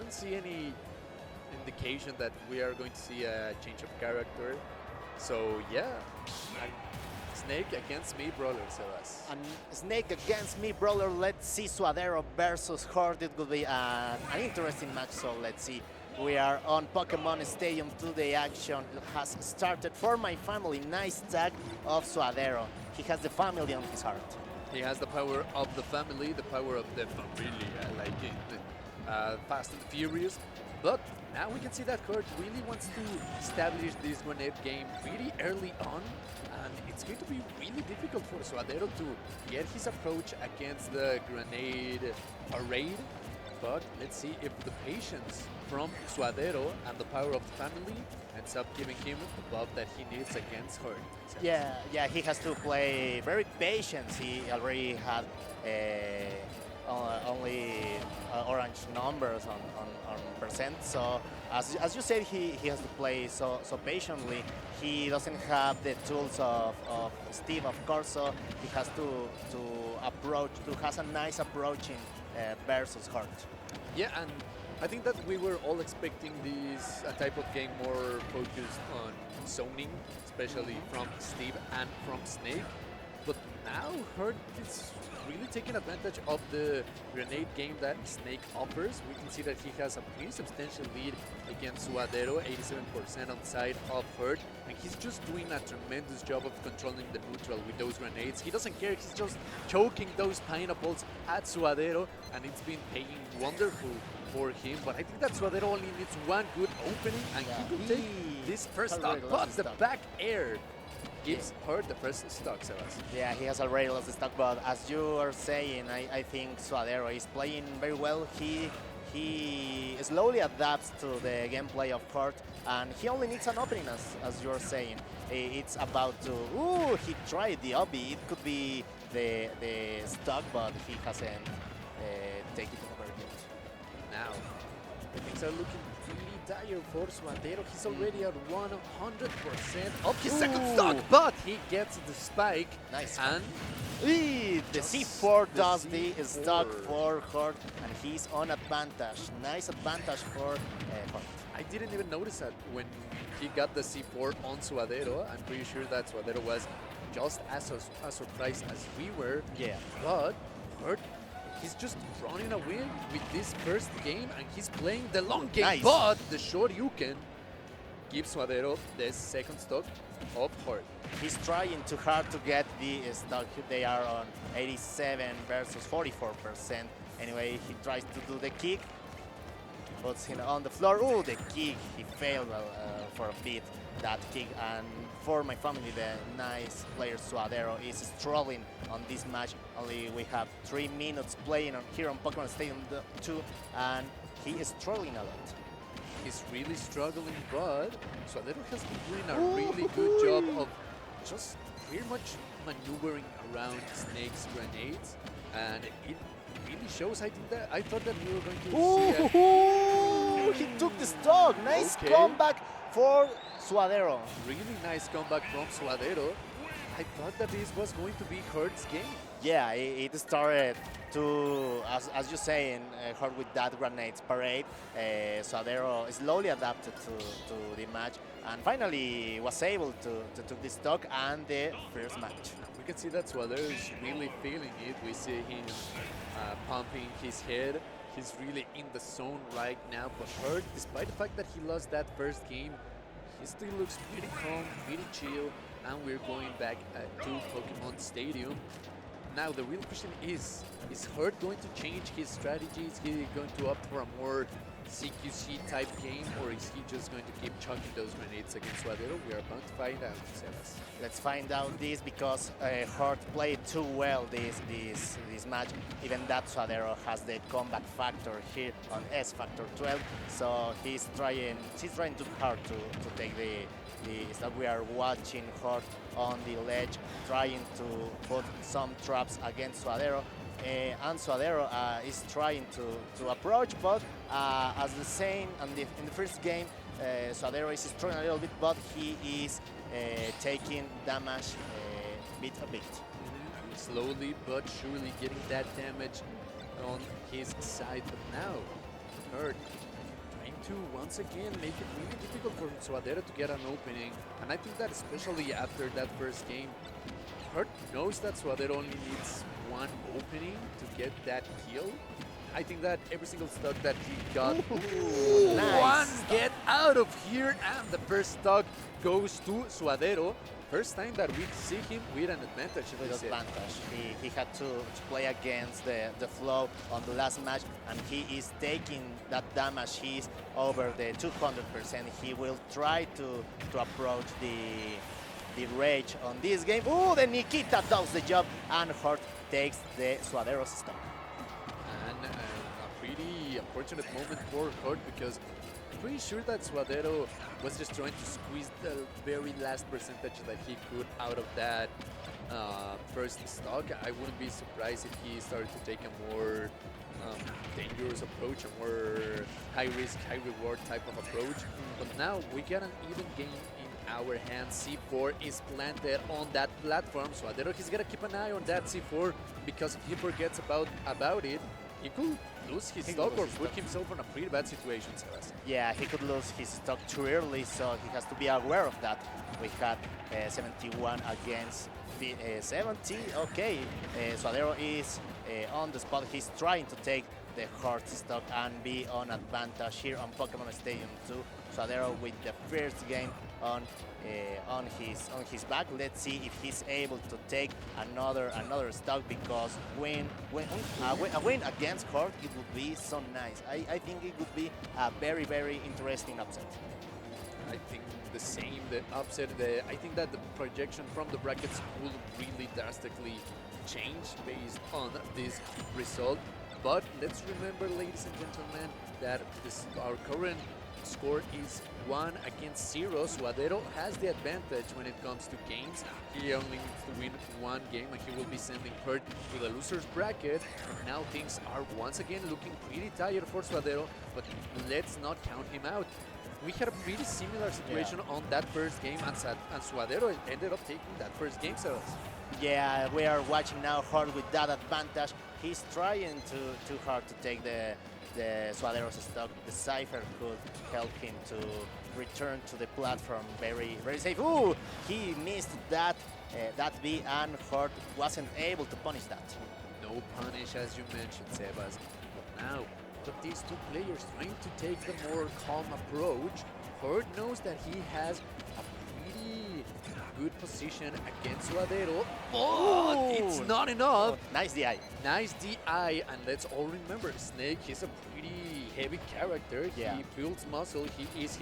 don't see any indication that we are going to see a change of character. So yeah, Snake against me, Brawler, Sebas. And Snake against me, Brawler. Let's see Suadero versus Horde. It will be an interesting match, so let's see. We are on Pokemon Stadium. The action has started for my family. Nice tag of Suadero. He has the family on his heart. He has the power of the family, the power of the familia, like in Fast and Furious. But now we can see that Kurt really wants to establish this grenade game really early on, and it's going to be really difficult for Suadero to get his approach against the grenade array. But let's see if the patience from Suadero and the power of the family ends up giving him the buff that he needs against her. Yeah, he has to play very patient. He already had only orange numbers on percent. So as you said, he has to play so patiently. He doesn't have the tools of Steve, of course. So he has to approach, to has a nice approaching versus Hart. Yeah, and I think that we were all expecting this type of game more focused on zoning, especially from Steve and from Snake. But now Hurt is really taking advantage of the grenade game that Snake offers. We can see that he has a pretty substantial lead against Suadero, 87% on the side of Hurt. And he's just doing a tremendous job of controlling the neutral with those grenades. He doesn't care, he's just choking those pineapples at Suadero, and it's been paying wonderful for him. But I think that Suadero only needs one good opening, and he will take this first stock. But the back air gives Hurt the first stock, Sebas. Yeah, he has already lost the stock, but as you are saying, I think Suadero is playing very well. He slowly adapts to the gameplay of Hurt, and he only needs an opening, as you're saying. It's about to... Ooh, he tried the obby. It could be the stock, but he hasn't taken it over yet. Now, things are looking really dire for Suadero. He's already at 100% of his second stock, but he gets the spike. Nice. And the C4 does the stock for Hurt, and he's on advantage. Nice advantage for Hurt. I didn't even notice that when he got the C4 on Suadero. I'm pretty sure that Suadero was just as surprised as we were. Yeah. But Hurt, he's just running away with this first game, and he's playing the long game. Nice. But the short you can give Suadero the second stock of Hurt. He's trying too hard to get the stock. They are on 87 versus 44%. Anyway, he tries to do the kick, puts him on the floor. Oh, the kick! He failed for a bit, that kick. And for my family, the nice player Suadero is struggling on this match. Only we have 3 minutes playing here on Pokemon Stadium 2, and he is struggling a lot. He's really struggling, but Suadero has been doing a really good job of just pretty much maneuvering around Snake's grenades, and it really shows. I thought that we were going to see he took the stock. Nice comeback for Suadero. Really nice comeback from Suadero. I thought that this was going to be Hurt's game. Yeah, it started to, as you're saying, Hurt with that grenades parade. Suadero slowly adapted to the match, and finally was able to take the stock and the first match. We can see that Suadero is really feeling it. We see him pumping his head. He's really in the zone right now. But Hurt, despite the fact that he lost that first game, he still looks pretty calm, pretty chill, and we're going back to Pokemon Stadium. Now the real question is Hurt going to change his strategy? Is he going to opt for a more CQC type game, or is he just going to keep chucking those grenades against Suadero? We are about to find out, Sebas. Let's find out this, because Hurt played too well this match. Even that Suadero has the comeback factor here on S Factor 12, so he's trying too hard to take the that we are watching Hurt on the ledge, trying to put some traps against Suadero. And Suadero is trying to approach, but as the same in the first game, Suadero is struggling a little bit, but he is taking damage bit a bit. Slowly but surely getting that damage on his side. But now Hurt to once again make it really difficult for Suadero to get an opening. And I think that especially after that first game, Hurt knows that Suadero only needs one opening to get that kill. I think that every single stock that he got, Nice one stock. get out of here, and the first stock goes to Suadero. First time that we see him with an advantage in With this set. advantage. He had to play against the flow on the last match, and he is taking that damage. He's over the 200%. He will try to approach the rage on this game. Oh, the Nikita does the job, and Hort takes the Suadero's stock. And a pretty unfortunate moment for Hort because I'm pretty sure that Suadero was just trying to squeeze the very last percentage that he could out of that first stock. I wouldn't be surprised if he started to take a more dangerous approach, a more high risk, high reward type of approach. But now we got an even game in our hands. C4 is planted on that platform. Suadero, he's gotta keep an eye on that C4 because if he forgets about it, he could lose his stock or put himself in a pretty bad situation, Sebas. Yeah, he could lose his stock too early, so he has to be aware of that. We had 71 against 70. Okay, Suadero is on the spot. He's trying to take the hard stock and be on advantage here on Pokemon Stadium 2. Suadero with the first game on his back. Let's see if he's able to take another stock, because a win against Horde, it would be so nice. I think it would be a very, very interesting upset. I think the same, the upset, I think that the projection from the brackets will really drastically change based on this result. But let's remember, ladies and gentlemen, that our current score is 1 against 0. Suadero has the advantage when it comes to games. He only needs to win one game and he will be sending Hurt to the loser's bracket. And now things are once again looking pretty tired for Suadero, but let's not count him out. We had a pretty similar situation on that first game, and Suadero ended up taking that first game, Sebas. Yeah, we are watching now Horde with that advantage. He's trying too hard to take the Suadero's stock. The Cypher could help him to return to the platform very, very safe. Ooh, he missed that B, and Horde wasn't able to punish that. No punish, as you mentioned, Sebas. But now, with these two players trying to take the more calm approach, Horde knows that he has a pretty good position against Suadero, but it's not enough. Nice DI. Nice DI, and let's all remember, Snake, he's a pretty heavy character. Yeah. He builds muscle. He eats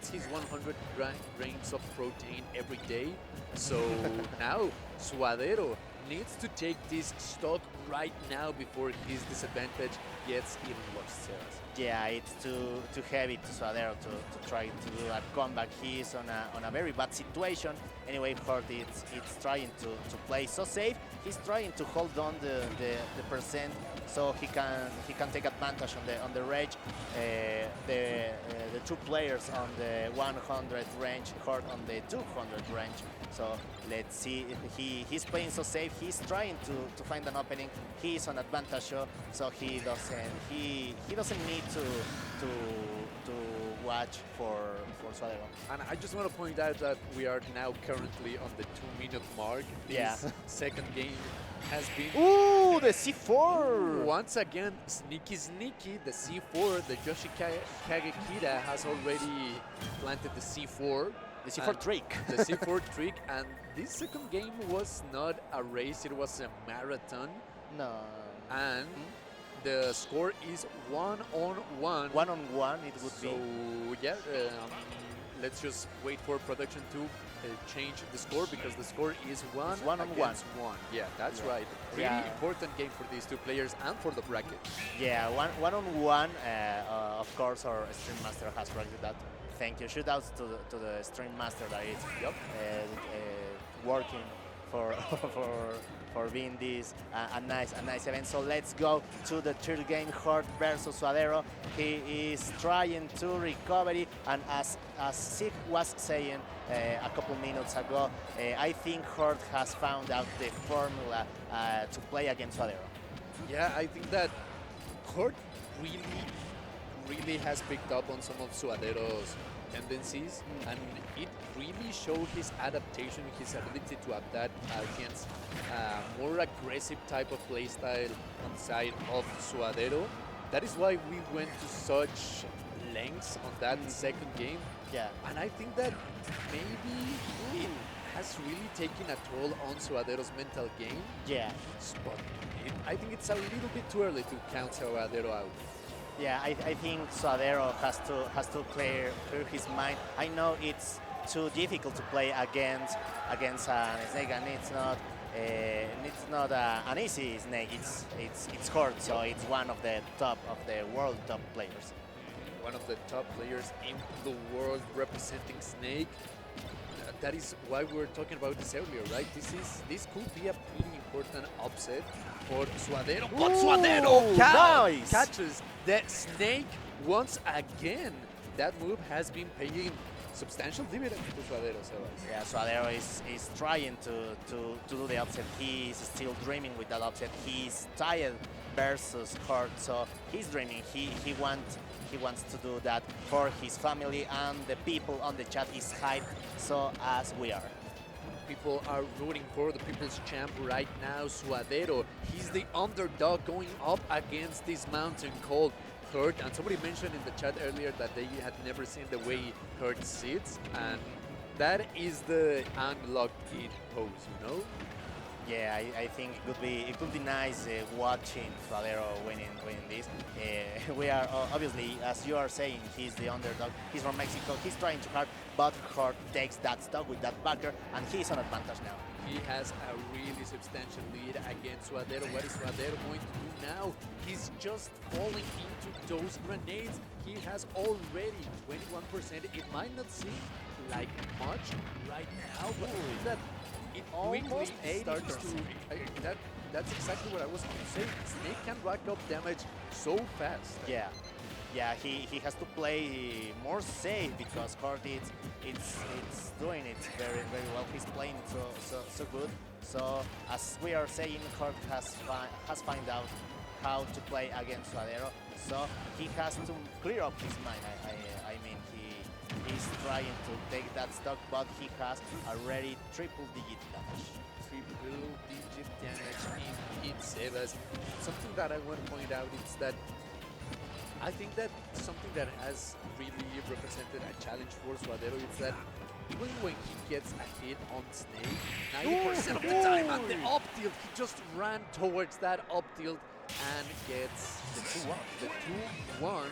his 100 grams of protein every day. So now Suadero needs to take this stock right now before his disadvantage gets even worse. Yeah, it's too heavy to Suadero to try to do a comeback. He is on a very bad situation. Anyway, Horde it's trying to play so safe. He's trying to hold on the percent so he can take advantage on the rage. The two players on the 100 range, Horde on the 200 range. So let's see. He's playing so safe. He's trying to find an opening. He's on advantage, so he doesn't need to watch for Suadero. And I just want to point out that we are now currently on the 2-minute mark. This second game has been Ooh, the C4! once again sneaky. The C4, the Kagekira has already planted the C4. The C4 trick. The C4 trick, and this second game was not a race, it was a marathon. No. And the score is 1-on-1. 1-on-1 it would So, be. yeah, let's just wait for production to change the score, because the score is 1 against 1. Yeah, that's right. Pretty important game for these two players and for the bracket. Yeah, 1-on-1. Of course, our Stream Master has corrected that. Thank you. Shoutouts to the Stream Master that is working for for being this a nice event. So let's go to the third game, Horde versus Suadero. He is trying to recover it, and as Sig was saying a couple minutes ago, I think Horde has found out the formula to play against Suadero. Yeah, I think that Horde really has picked up on some of Suadero's tendencies, and it really showed his adaptation, his ability to adapt against more aggressive type of playstyle on the side of Suadero. That is why we went to such lengths on that second game, Yeah. and I think that maybe it has really taken a toll on Suadero's mental game. Yeah. But I think it's a little bit too early to count Suadero out. Yeah, I think Suadero has to clear his mind. I know it's too difficult to play against Snake, and it's not an easy Snake. It's hard, so it's one of the top of the world top players. One of the top players in the world representing Snake. That is why we were talking about this earlier, right? This could be a pretty important upset for Suadero. But Suadero nice. catches the Snake once again. That move has been paying substantial dividends to Suadero, Sebas. Yeah, Suadero is trying to do the upset. He's still dreaming with that upset. He's tired versus hurt, so he's dreaming. He wants to do that for his family, and the people on the chat is hyped, so as we are. People are rooting for the people's champ right now, Suadero. He's the underdog going up against this mountain called Hurt. And somebody mentioned in the chat earlier that they had never seen the way Hurt sits, and that is the unlocked in pose, you know? Yeah, I think it could be nice watching Suadero winning this. We are obviously, as you are saying, he's the underdog. He's from Mexico. He's trying too hard, but Hart takes that stock with that backer, and he's on advantage now. He has a really substantial lead against Suadero. What is Suadero going to do now? He's just falling into those grenades. He has already 21%. It might not seem like much right now, but that it quickly Almost starts to. 80%. That's exactly what I was going to say. Snake can rack up damage so fast. Yeah, he has to play more safe because Hart it's doing it very well. He's playing so good. So as we are saying, Hart has found out how to play against Suadero. So he has to clear up his mind. I mean he's trying to take that stock, but he has already triple-digit damage. Triple-digit damage in Sebas. Something that I want to point out is that I think that something that has really represented a challenge for Suadero is that even when he gets a hit on Snake, 90% of the time at the up tilt, he just ran towards that up tilt and gets the 2-1. The 2-1.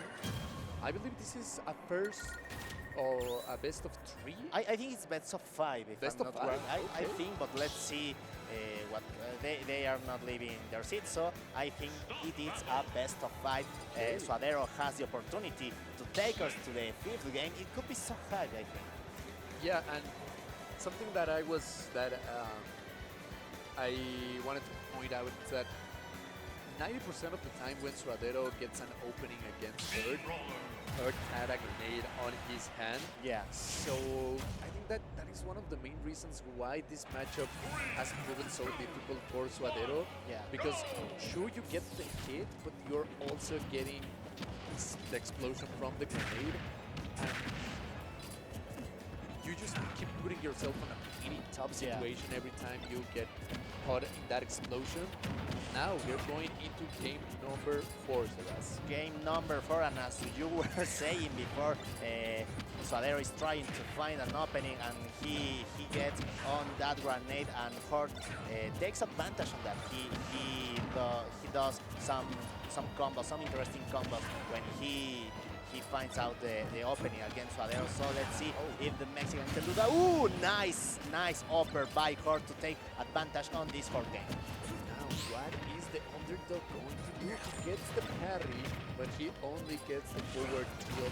I believe this is a first or a best of 3? I think it's best of 5. If Best I'm of not wrong. 5, I okay. think, but let's see what they are not leaving their seats. So I think it is a best of 5. Suadero has the opportunity to take us to the 5th game. It could be so hard, I think. Yeah, and something that I wanted to point out is that 90% of the time when Suadero gets an opening against Hurt had a grenade on his hand. Yeah. So I think that is one of the main reasons why this matchup has proven so difficult for Suadero. Yeah. Because sure you get the hit, but you're also getting the explosion from the grenade. And you just keep putting yourself in a pretty tough situation every time you get caught in that explosion. Now we're going into game number 4, Sebas. Game number 4, and as you were saying before, Suadero is trying to find an opening, and he gets on that grenade, and Hart takes advantage of that. He does some combos, some interesting combos when he finds out the opening against Suadero. So let's see if the Mexican can do that. Ooh, nice upper by Hart to take advantage on this Hart game. Now, what is the underdog going to do? He gets the parry, but he only gets the forward tilt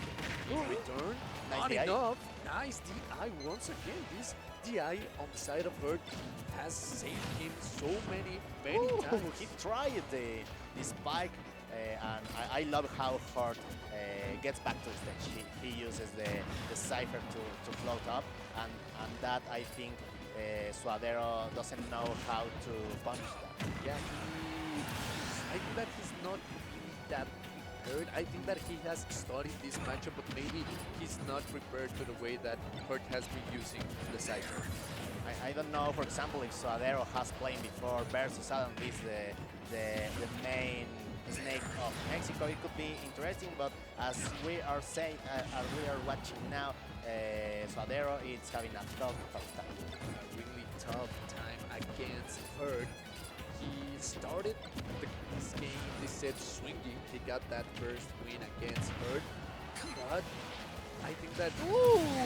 in return. Nice Not DI. enough. Nice DI once again. This DI on the side of Hurt has saved him so many times. He tried the spike, and I love how Hart gets back to the stage. He uses the cipher to float up, and that I think Suadero doesn't know how to punish that. Yeah, I think that he's not really that Hurt, I think that he has studied this matchup, but maybe he's not prepared to the way that Hurt has been using the cycle. I don't know, for example, if Suadero has played before versus Adam is the main snake of Mexico. It could be interesting, but as we are saying, as we are watching now, Suadero is having a tough time. A really tough time against Hurt. He started this game, this set swinging. He got that first win against Hurt, but I think that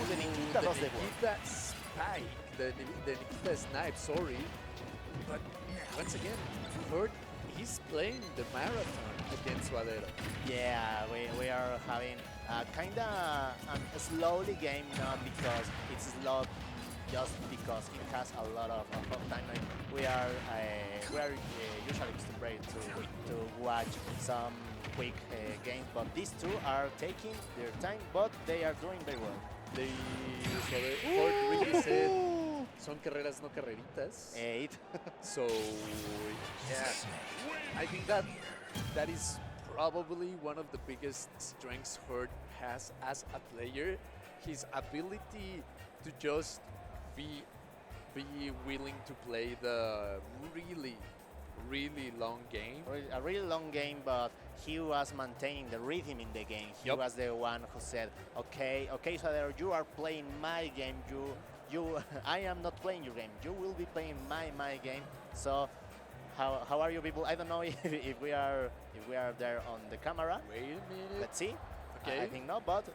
The Nikita does the work. Nikita spike, the Nikita snipe, sorry. But once again, Hurt, he's playing the marathon against Suadero. Yeah, we are having kind of a slowly game, not because it's slow, just because it has a lot of time. Like, we are usually accustomed to watch some quick games, but these two are taking their time, but they are doing very well. They Hurt really said, son carreras, no carreritas. 8. So, yeah, I think that that is probably one of the biggest strengths Hurt has as a player. His ability to just be willing to play the really long game. A really long game, but he was maintaining the rhythm in the game. He Yup. was the one who said, okay, Suadero, you are playing my game. I am not playing your game. You will be playing my game. So, how are you people? I don't know if we are there on the camera. Wait a minute. Let's see. Okay. I think not, but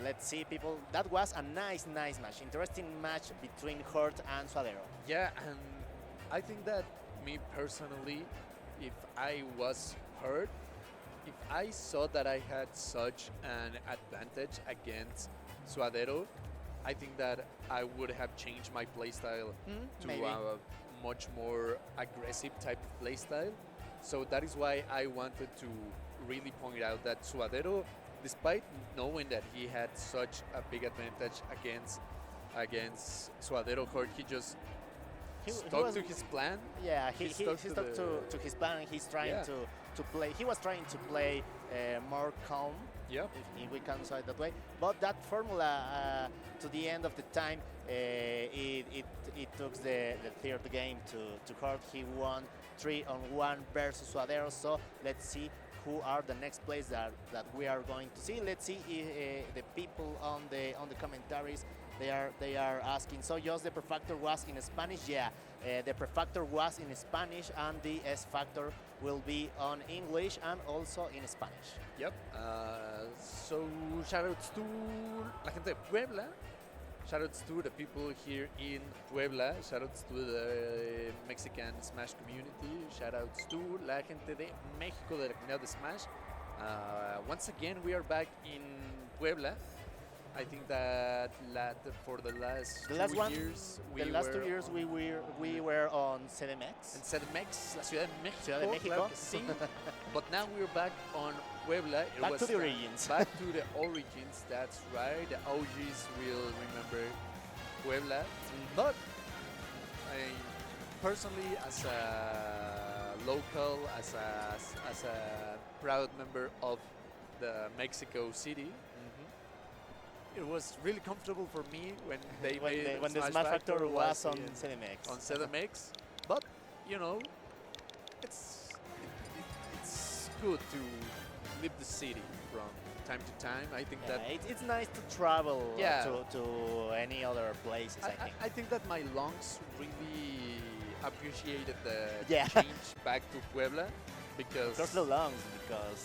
let's see, people. That was a nice match. Interesting match between Hurt and Suadero. Yeah, and I think that me personally, if I was Hurt, if I saw that I had such an advantage against Suadero, I think that I would have changed my playstyle to Maybe. a much more aggressive type of playstyle. So that is why I wanted to really point out that Suadero, despite knowing that he had such a big advantage against Suadero Hurt, he just He stuck was- to his plan. Yeah, he stuck stuck to to his plan. He's trying Yeah. to play. He was trying to play more calm, Yep. if we can say it that way. But that formula, to the end of the time, it took the third game to Hurt. He won 3-on-1 versus Suadero. So let's see who are the next players that we are going to see. Let's see if, the people on the commentaries. They are asking. So just the Prefactor was in Spanish. Yeah, the Prefactor was in Spanish, and the S Factor will be on English and also in Spanish. Yep. So shoutouts to la gente de Puebla. Shoutouts to the people here in Puebla. Shoutouts to the Mexican Smash community. Shoutouts to la gente de México, de la comunidad de Smash. Once again, we are back in Puebla. I think that for the last The last 2 one, years, The last 2 were years on- we were on CDMX. en CDMX, la Ciudad de México. Ciudad de México. Claro que sí. But now we're back on Puebla. It Back was to the origins. Back to the origins, that's right. The OGs will remember Puebla. But I personally, as a local, as a proud member of the Mexico City, it was really comfortable for me when they made when the Smash Smash Factor was on in- CDMX. on CDMX. But you know, it's good to leave the city from time to time. I think Yeah, that it's nice to travel Yeah. to any other places. I think. I think that my lungs really appreciated the Yeah. change back to Puebla because Of course, the lungs, because